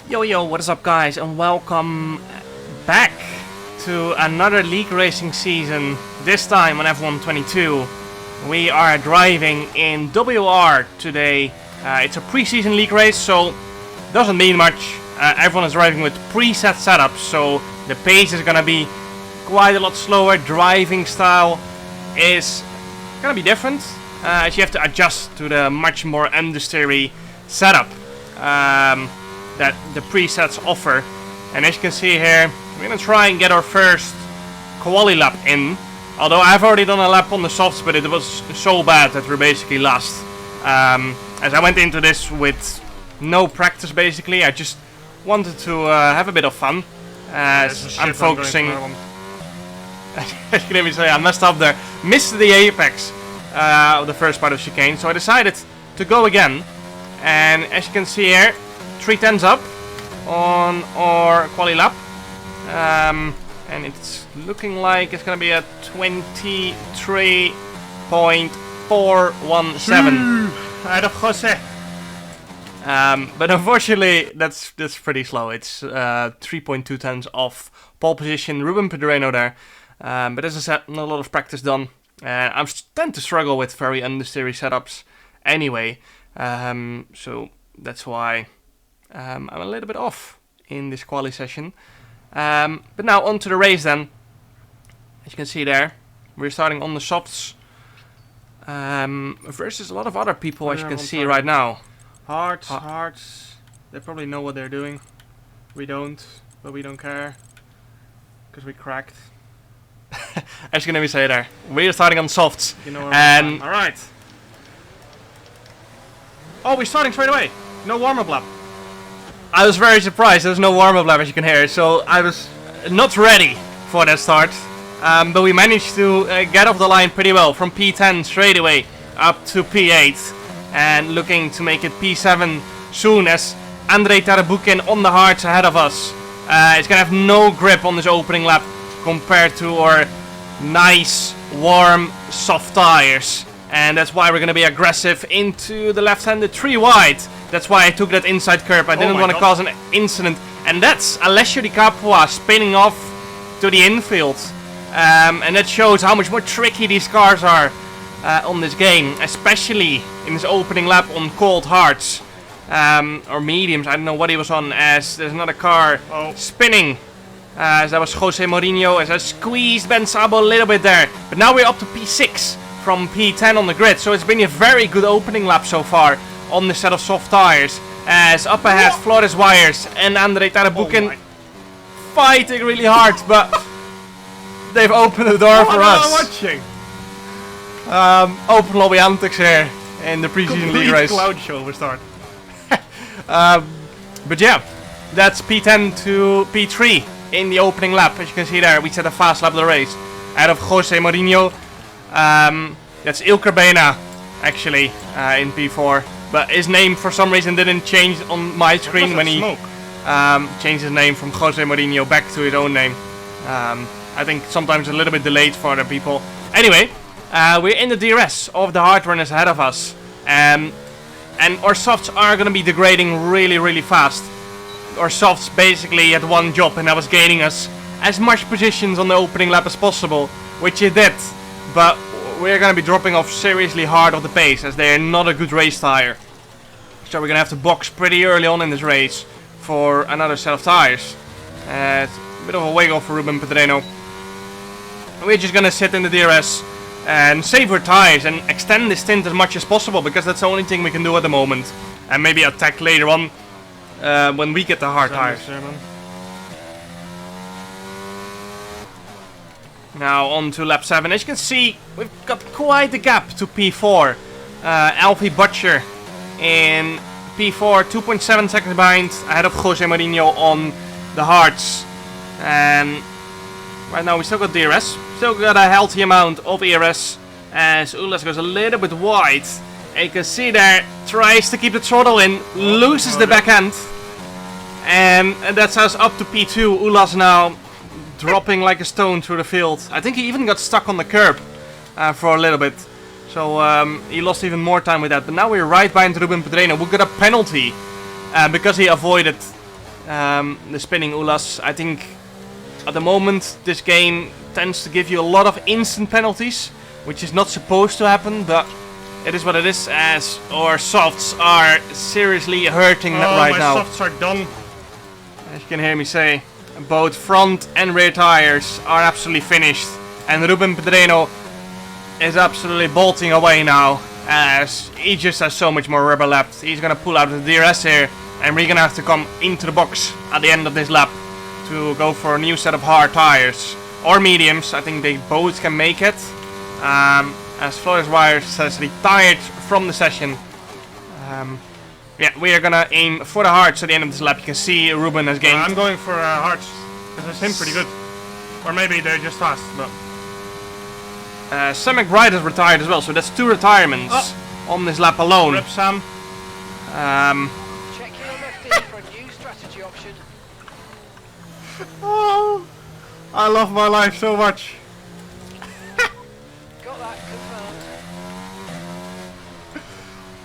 Yo, what is up guys, and welcome back to another league racing season, this time on F122. We are driving in WOR today. It's a pre-season league race, so doesn't mean much. Everyone is driving with preset setups, so the pace is gonna be quite a lot slower. Driving style is gonna be different, as you have to adjust to the much more understeery setup that the presets offer. And as you can see here, we're gonna try and get our first quali lap in. Although I've already done a lap on the softs, but it was so bad that we're basically lost. As I went into this with no practice basically, I just wanted to have a bit of fun. As I'm focusing. As you can even say, I messed up there. Missed the apex of the first part of chicane, so I decided to go again. And as you can see here, 310s up on our quali lap, and it's looking like it's gonna be a 23.417 out of Jose. But unfortunately, that's pretty slow. It's 3.2 tenths off pole position. Ruben Pedreno there, but as I said, not a lot of practice done. I tend to struggle with very understeery setups anyway, so that's why I'm a little bit off in this quali session. But now on to the race then. As you can see there, we're starting on the softs versus a lot of other people, as you can see right now. Hearts, they probably know what they're doing. We don't, but we don't care, because we cracked. As you can maybe say there, we're starting on softs. You know, and alright. Oh, we're starting straight away. No warm-up lap. I was very surprised there was no warm-up lap, as you can hear, so I was not ready for that start. But we managed to get off the line pretty well, from P10 straight away up to P8. And looking to make it P7 soon, as Andrei Tarabukin on the hards ahead of us. It's gonna have no grip on this opening lap compared to our nice, warm, soft tires. And that's why we're going to be aggressive into the left-handed 3 wide. That's why I took that inside curb. I didn't want to cause an incident. And that's Alessio Di Capua spinning off to the infield. And that shows how much more tricky these cars are on this game. Especially in this opening lap on cold hards. Or mediums. I don't know what he was on, as there's another car spinning. As that was Jose Mourinho. As I squeezed Ben Sabo a little bit there. But now we're up to P6. From P10 on the grid, so it's been a very good opening lap so far on this set of soft tires. As up ahead, Flores Wires and Andrei Tarabukin fighting really hard, but they've opened the door for us. Watching. Open lobby antics here in the pre-season league race. Cloud show we start. But yeah, that's P10 to P3 in the opening lap. As you can see there, we set a fast lap of the race out of Jose Mourinho. That's Ilker Bena, actually, in P4. But his name, for some reason, didn't change on my screen when he changed his name from Jose Mourinho back to his own name. I think sometimes a little bit delayed for other people. Anyway, we're in the DRS of the hard runners ahead of us. And our softs are going to be degrading really, really fast. Our softs basically had one job, and that was gaining us as much positions on the opening lap as possible, which it did. But we're going to be dropping off seriously hard off the pace, as they are not a good race tire. So we're going to have to box pretty early on in this race for another set of tires. It's a bit of a wiggle for Ruben Pedreno. We're just going to sit in the DRS and save our tires and extend this stint as much as possible, because that's the only thing we can do at the moment. And maybe attack later on when we get the hard tires. Now on to lap 7. As you can see, we've got quite a gap to P4. Alfie Butcher in P4, 2.7 seconds behind, ahead of Jose Mourinho on the hards. And right now we still got DRS, still got a healthy amount of ERS, as Ulas goes a little bit wide. And you can see there, tries to keep the throttle in, loses the back end. And that's us up to P2. Ulas now dropping like a stone through the field. I think he even got stuck on the curb for a little bit. So he lost even more time with that. But now we're right behind Ruben Pedreno, who got a penalty because he avoided the spinning Ulas. I think at the moment this game tends to give you a lot of instant penalties, which is not supposed to happen, but it is what it is, as our softs are seriously hurting right now. My softs are done. As you can hear me say, both front and rear tires are absolutely finished, and Ruben Pedreno is absolutely bolting away now, as he just has so much more rubber left. He's gonna pull out the DRS here, and we're gonna have to come into the box at the end of this lap to go for a new set of hard tires or mediums. I think they both can make it, as Flores Wires has retired from the session. Yeah, we are gonna aim for the hards at the end of this lap. You can see Ruben has gained. I'm going for hards, because they seem pretty good. Or maybe they're just fast, but... Sam McBride has retired as well, so that's 2 retirements on this lap alone. Rip Sam. Check your MFD for a new strategy option. Oh, I love my life so much. Got that confirmed.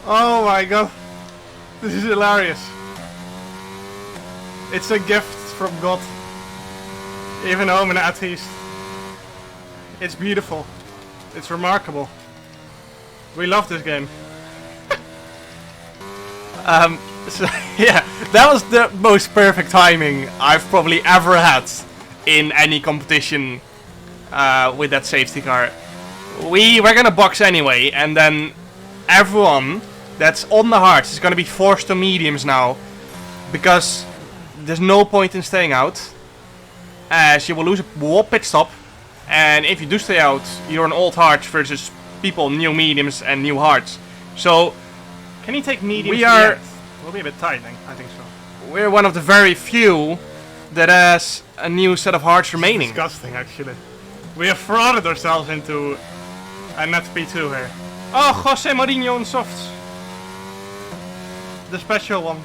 Oh my god. This is hilarious. It's a gift from God. Even home in Arctis. It's beautiful. It's remarkable. We love this game. So, yeah, that was the most perfect timing I've probably ever had in any competition with that safety car. We were gonna box anyway, and then everyone that's on the hards is gonna be forced to mediums now, because there's no point in staying out, as you will lose a WOR pit stop, and if you do stay out, you're on old hards versus people new mediums and new hards. So Can you take mediums? we are We'll be a bit tight, I think so. we're one of the very few that has a new set of hards remaining. Disgusting, actually. We have frauded ourselves into a net P2 here. Oh, Jose Mourinho on softs. The special one.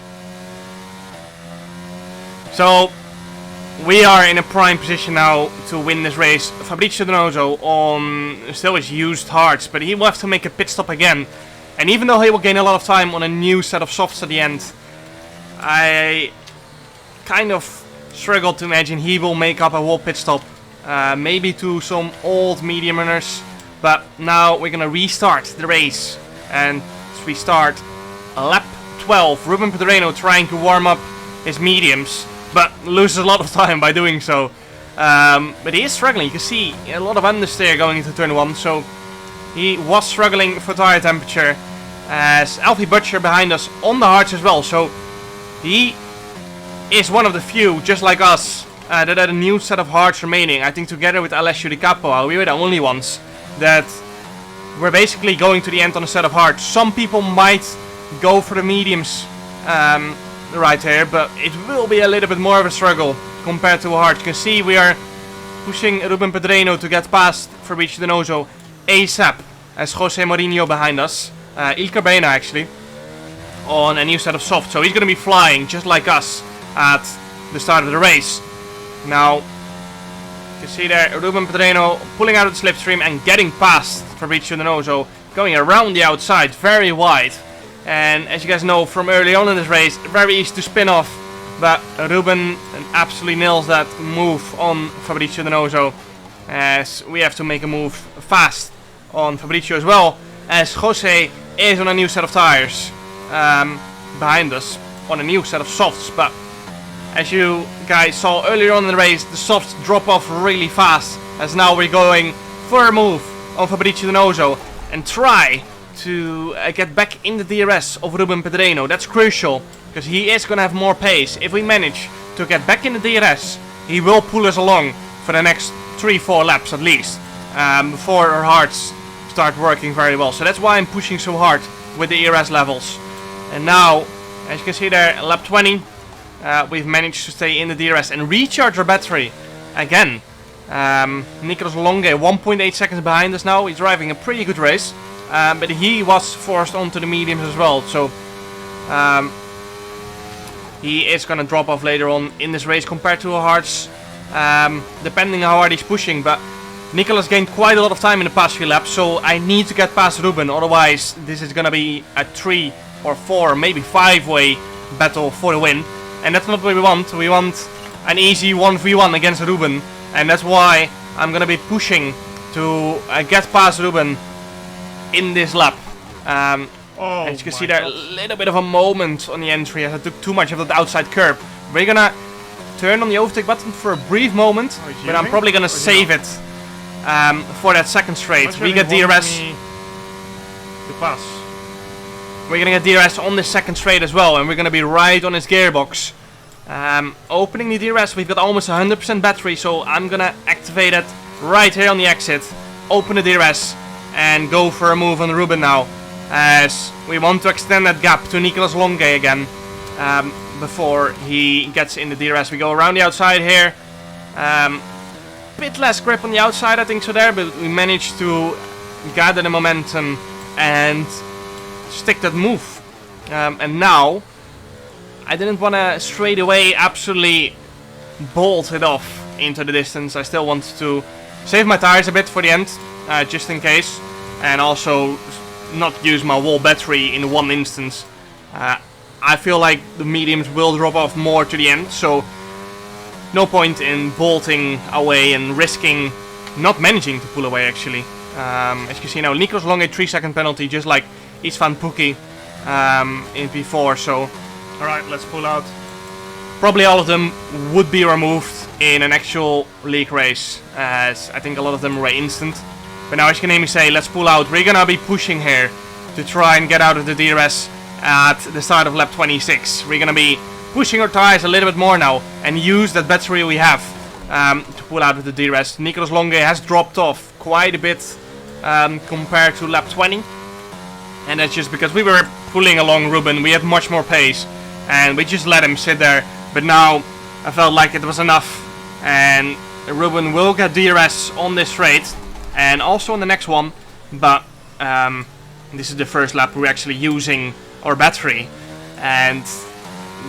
So we are in a prime position now to win this race. Fabrizio Donoso on still his used hards, but he will have to make a pit stop again. And even though he will gain a lot of time on a new set of softs at the end, I kind of struggle to imagine he will make up a whole pit stop. Maybe to some old medium runners. But now we're gonna restart the race. And we start lap 12. Ruben Pedreno trying to warm up his mediums, but loses a lot of time by doing so. But he is struggling. You can see a lot of understeer going into turn 1. So he was struggling for tire temperature, as Alfie Butcher behind us on the hards as well. So he is one of the few, just like us, that had a new set of hards remaining. I think together with Alessio Di Capo, we were the only ones that were basically going to the end on a set of hards. Some people might go for the mediums right here, but it will be a little bit more of a struggle compared to a hard. You can see we are pushing Ruben Pedreno to get past Fabrizio Donoso ASAP, as Jose Mourinho behind us, Il Carbena actually, on a new set of soft. So he's going to be flying just like us at the start of the race. Now, you can see there Ruben Pedreno pulling out of the slipstream and getting past Fabrizio Donoso, going around the outside, very wide. And as you guys know from early on in this race, very easy to spin off. But Ruben absolutely nails that move on Fabrizio Donoso, as we have to make a move fast on Fabrizio as well, as Jose is on a new set of tires behind us, on a new set of softs. But as you guys saw earlier on in the race, the softs drop off really fast, as now we're going for a move on Fabrizio Donoso and try to get back in the DRS of Ruben Pedreno. That's crucial, because he is going to have more pace. If we manage to get back in the DRS, he will pull us along for the next 3-4 laps at least, before our hards start working very well. So that's why I'm pushing so hard with the ERS levels. And now, as you can see there, lap 20, we've managed to stay in the DRS and recharge our battery again. Nicolas Longe 1.8 seconds behind us now. He's driving a pretty good race, but he was forced onto the mediums as well. So he is going to drop off later on in this race compared to our hards, depending how hard he's pushing. But Nicolas gained quite a lot of time in the past few laps, so I need to get past Ruben, otherwise this is going to be a 3 or 4, maybe 5-way battle for the win. and that's not what we want. We want an easy 1v1 against Ruben, and that's why I'm gonna be pushing to get past Ruben in this lap. Oh, As you can see there, a little bit of a moment on the entry as I took too much of that outside curb. We're gonna turn on the overtake button for a brief moment, but I'm probably gonna save it for that second straight. We get DRS. To pass. We're gonna get DRS on this second straight as well, and we're gonna be right on his gearbox. Opening the DRS, we've got almost 100% battery, so I'm gonna activate it right here on the exit. Open the DRS and go for a move on Ruben now, as we want to extend that gap to Nicolas Longe again before he gets in the DRS. We go around the outside here. Bit less grip on the outside, I think, so there, but we managed to gather the momentum and stick that move. And now I didn't want to straight away absolutely bolt it off into the distance. I still wanted to save my tires a bit for the end, just in case, and also not use my wall battery in one instance. I feel like the mediums will drop off more to the end, so no point in bolting away and risking not managing to pull away, actually. As you can see now, Nicolas Longe 3-second penalty, just like Istvan Pukki in P4, so Alright, let's pull out. probably all of them would be removed in an actual league race, as I think a lot of them were instant. But now, as you can hear me say, let's pull out. We're gonna be pushing here to try and get out of the DRS at the start of lap 26. We're gonna be pushing our tires a little bit more now and use that battery we have to pull out of the DRS. Nicolas Longe has dropped off quite a bit compared to lap 20. And that's just because we were pulling along Ruben. We had much more pace and we just let him sit there. But now I felt like it was enough, and Ruben will get DRS on this straight and also on the next one. But this is the first lap we're actually using our battery, and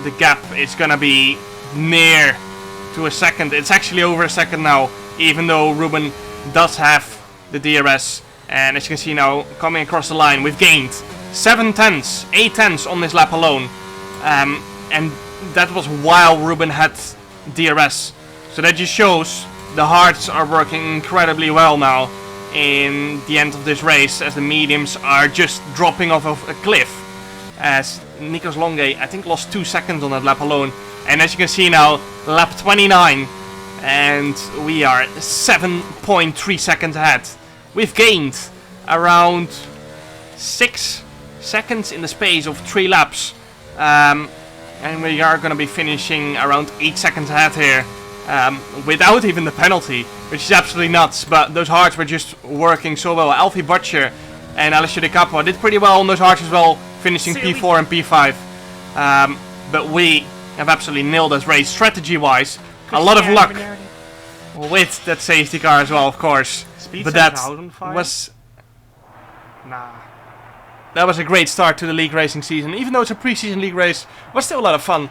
the gap is gonna be near to a second. It's actually over a second now, even though Ruben does have the DRS. And as you can see now, coming across the line, we've gained 7 tenths, 8 tenths on this lap alone. And that was while Ruben had DRS. So that just shows the hards are working incredibly well now in the end of this race, as the mediums are just dropping off of a cliff. As Nicolas Longe, I think, lost 2 seconds on that lap alone. And as you can see now, lap 29, and we are 7.3 seconds ahead. We've gained around 6 seconds in the space of 3 laps. And we are going to be finishing around 8 seconds ahead here. Without even the penalty, which is absolutely nuts. But those hards were just working so well. Alfie Butcher and Alessio De Capo did pretty well on those hards as well, finishing P4 and P5. But we have absolutely nailed this race strategy-wise. A lot of luck with that safety car as well, of course. But that was that was a great start to the league racing season. Even though it's a pre-season league race, it was still a lot of fun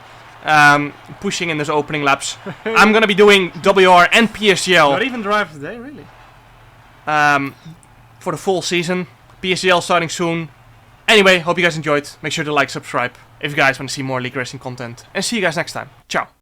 pushing in those opening laps. I'm gonna be doing WOR and PSGL. Not even drive today, really. For the full season. PSGL starting soon. Anyway, hope you guys enjoyed. Make sure to like, subscribe if you guys want to see more league racing content. And see you guys next time. Ciao.